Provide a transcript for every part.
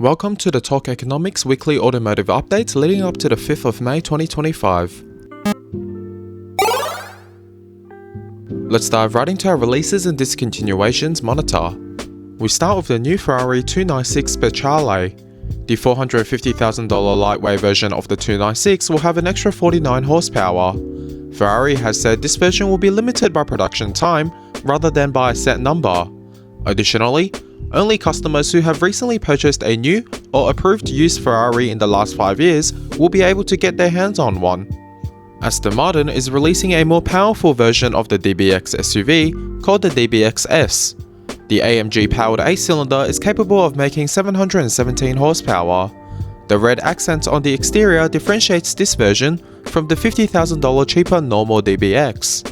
Welcome to the Torqueconomics weekly automotive updates leading up to the 5th of May 2025. Let's dive right into our releases and discontinuations monitor. We start with the new Ferrari 296 Speciale. The $450,000 lightweight version of the 296 will have an extra 49 horsepower. Ferrari has said this version will be limited by production time rather than by a set number. Additionally, only customers who have recently purchased a new or approved used Ferrari in the last 5 years will be able to get their hands on one. Aston Martin is releasing a more powerful version of the DBX SUV called the DBX S. The AMG-powered 8-cylinder is capable of making 717 horsepower. The red accent on the exterior differentiates this version from the $50,000 cheaper normal DBX.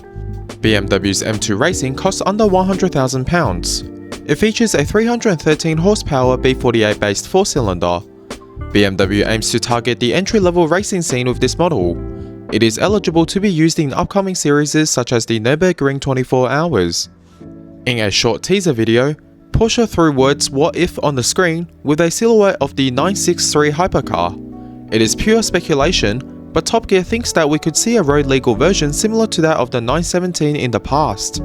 BMW's M2 Racing costs under £100,000. It features a 313 horsepower B48 based 4-cylinder. BMW aims to target the entry-level racing scene with this model. It is eligible to be used in upcoming series such as the Nürburgring 24 Hours. In a short teaser video, Porsche threw words "what if" on the screen with a silhouette of the 963 Hypercar. It is pure speculation, but Top Gear thinks that we could see a road-legal version similar to that of the 917 in the past.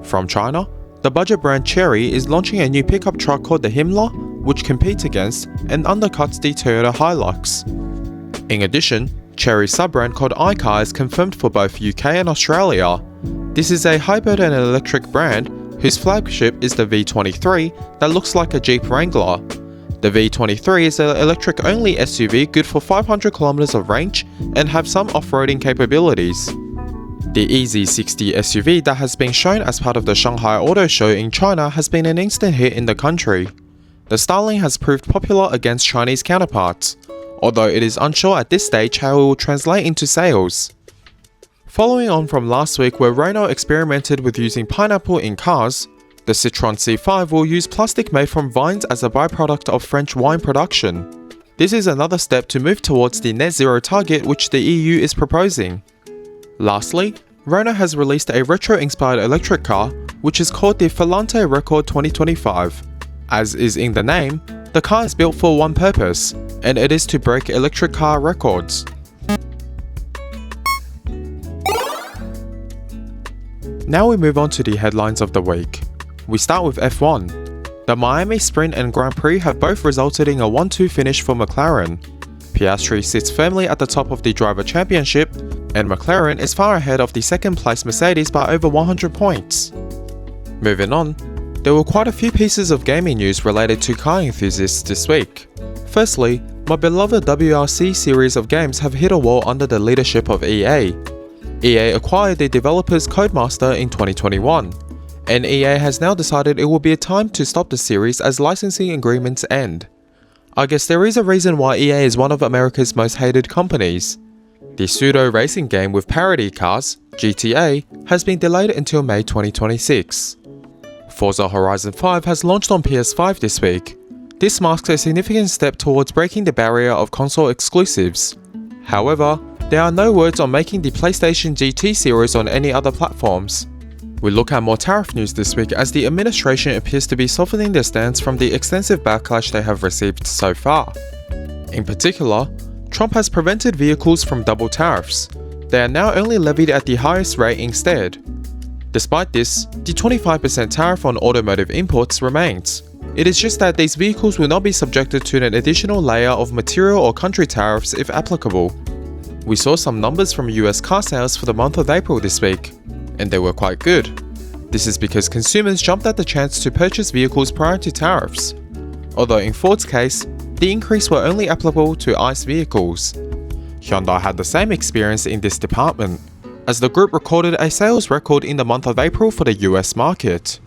From China, the budget brand Chery is launching a new pickup truck called the Himla, which competes against and undercuts the Toyota Hilux. In addition, Chery's sub-brand called iCar is confirmed for both UK and Australia. This is a hybrid and electric brand whose flagship is the V23 that looks like a Jeep Wrangler. The V23 is an electric-only SUV good for 500 km of range and have some off-roading capabilities. The EZ60 SUV that has been shown as part of the Shanghai Auto Show in China has been an instant hit in the country. The styling has proved popular against Chinese counterparts, although it is unsure at this stage how it will translate into sales. Following on from last week where Renault experimented with using pineapple in cars, the Citroën C5 will use plastic made from vines as a byproduct of French wine production. This is another step to move towards the net zero target which the EU is proposing. Lastly, Renault has released a retro-inspired electric car, which is called the Stellantis Record 2025. As is in the name, the car is built for one purpose, and it is to break electric car records. Now we move on to the headlines of the week. We start with F1. The Miami Sprint and Grand Prix have both resulted in a 1-2 finish for McLaren. Piastri sits firmly at the top of the driver championship, and McLaren is far ahead of the second-place Mercedes by over 100 points. Moving on, there were quite a few pieces of gaming news related to car enthusiasts this week. Firstly, my beloved WRC series of games have hit a wall under the leadership of EA. EA acquired the developer's Codemaster in 2021, and EA has now decided it will be a time to stop the series as licensing agreements end. I guess there is a reason why EA is one of America's most hated companies. The pseudo-racing game with parody cars, GTA, has been delayed until May 2026. Forza Horizon 5 has launched on PS5 this week. This marks a significant step towards breaking the barrier of console exclusives. However, there are no words on making the PlayStation GT series on any other platforms. We look at more tariff news this week as the administration appears to be softening their stance from the extensive backlash they have received so far. In particular, Trump has prevented vehicles from double tariffs. They are now only levied at the highest rate instead. Despite this, the 25% tariff on automotive imports remains. It is just that these vehicles will not be subjected to an additional layer of material or country tariffs if applicable. We saw some numbers from US car sales for the month of April this week, and they were quite good. This is because consumers jumped at the chance to purchase vehicles prior to tariffs. Although in Ford's case, the increase were only applicable to ICE vehicles. Hyundai had the same experience in this department, as the group recorded a sales record in the month of April for the US market.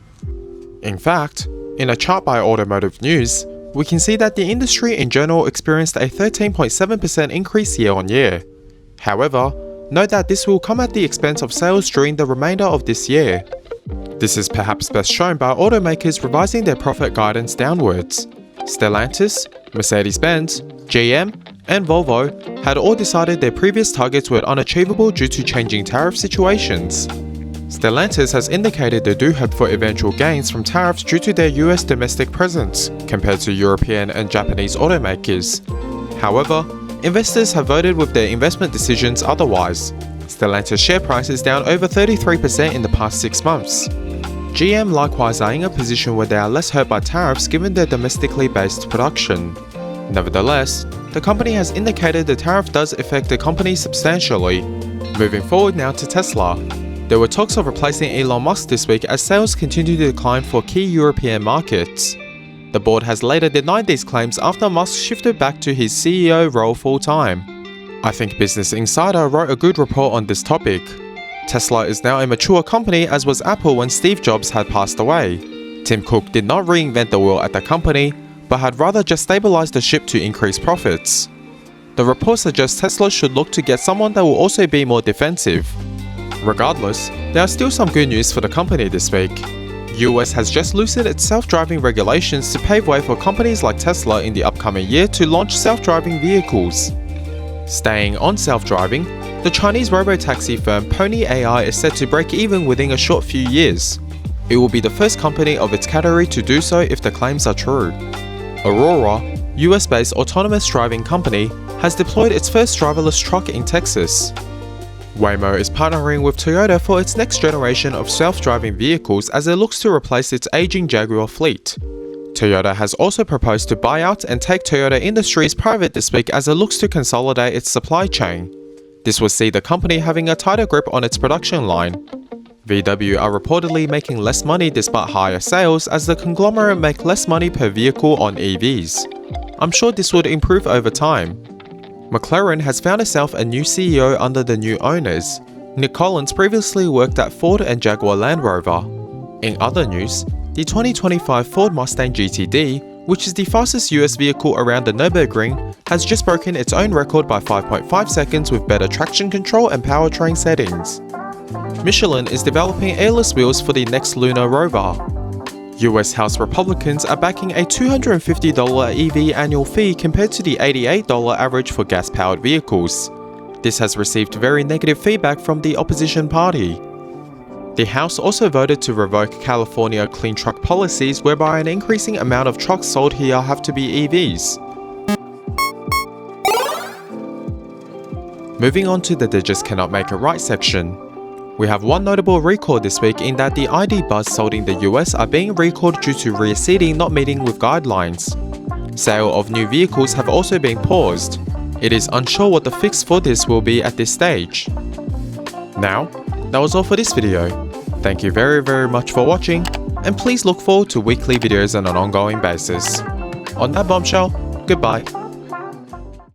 In fact, in a chart by Automotive News, we can see that the industry in general experienced a 13.7% increase year-on-year. However, note that this will come at the expense of sales during the remainder of this year. This is perhaps best shown by automakers revising their profit guidance downwards. Stellantis, Mercedes-Benz, GM, and Volvo had all decided their previous targets were unachievable due to changing tariff situations. Stellantis has indicated they do hope for eventual gains from tariffs due to their US domestic presence compared to European and Japanese automakers. However, investors have voted with their investment decisions otherwise. Stellantis share price is down over 33% in the past 6 months. GM likewise are in a position where they are less hurt by tariffs given their domestically based production. Nevertheless, the company has indicated the tariff does affect the company substantially. Moving forward now to Tesla. There were talks of replacing Elon Musk this week as sales continue to decline for key European markets. The board has later denied these claims after Musk shifted back to his CEO role full-time. I think Business Insider wrote a good report on this topic. Tesla is now a mature company as was Apple when Steve Jobs had passed away. Tim Cook did not reinvent the wheel at the company, but had rather just stabilized the ship to increase profits. The report suggests Tesla should look to get someone that will also be more defensive. Regardless, there are still some good news for the company this week. US has just loosened its self-driving regulations to pave way for companies like Tesla in the upcoming year to launch self-driving vehicles. Staying on self-driving, the Chinese robotaxi firm Pony AI is set to break even within a short few years. It will be the first company of its category to do so if the claims are true. Aurora, US-based autonomous driving company, has deployed its first driverless truck in Texas. Waymo is partnering with Toyota for its next generation of self-driving vehicles as it looks to replace its aging Jaguar fleet. Toyota has also proposed to buy out and take Toyota Industries private this week as it looks to consolidate its supply chain. This will see the company having a tighter grip on its production line. VW are reportedly making less money despite higher sales as the conglomerate make less money per vehicle on EVs. I'm sure this would improve over time. McLaren has found itself a new CEO under the new owners. Nick Collins previously worked at Ford and Jaguar Land Rover. In other news, the 2025 Ford Mustang GTD, which is the fastest US vehicle around the Nürburgring, has just broken its own record by 5.5 seconds with better traction control and powertrain settings. Michelin is developing airless wheels for the next Lunar Rover. US House Republicans are backing a $250 EV annual fee compared to the $88 average for gas-powered vehicles. This has received very negative feedback from the opposition party. The House also voted to revoke California clean truck policies whereby an increasing amount of trucks sold here have to be EVs. Moving on to the "They Just Cannot Make It Right" section. We have one notable recall this week in that the ID Buzz sold in the US are being recalled due to rear seating not meeting with guidelines. Sale of new vehicles have also been paused. It is unsure what the fix for this will be at this stage. Now, that was all for this video. Thank you very much for watching, and please look forward to weekly videos on an ongoing basis. On that bombshell, goodbye.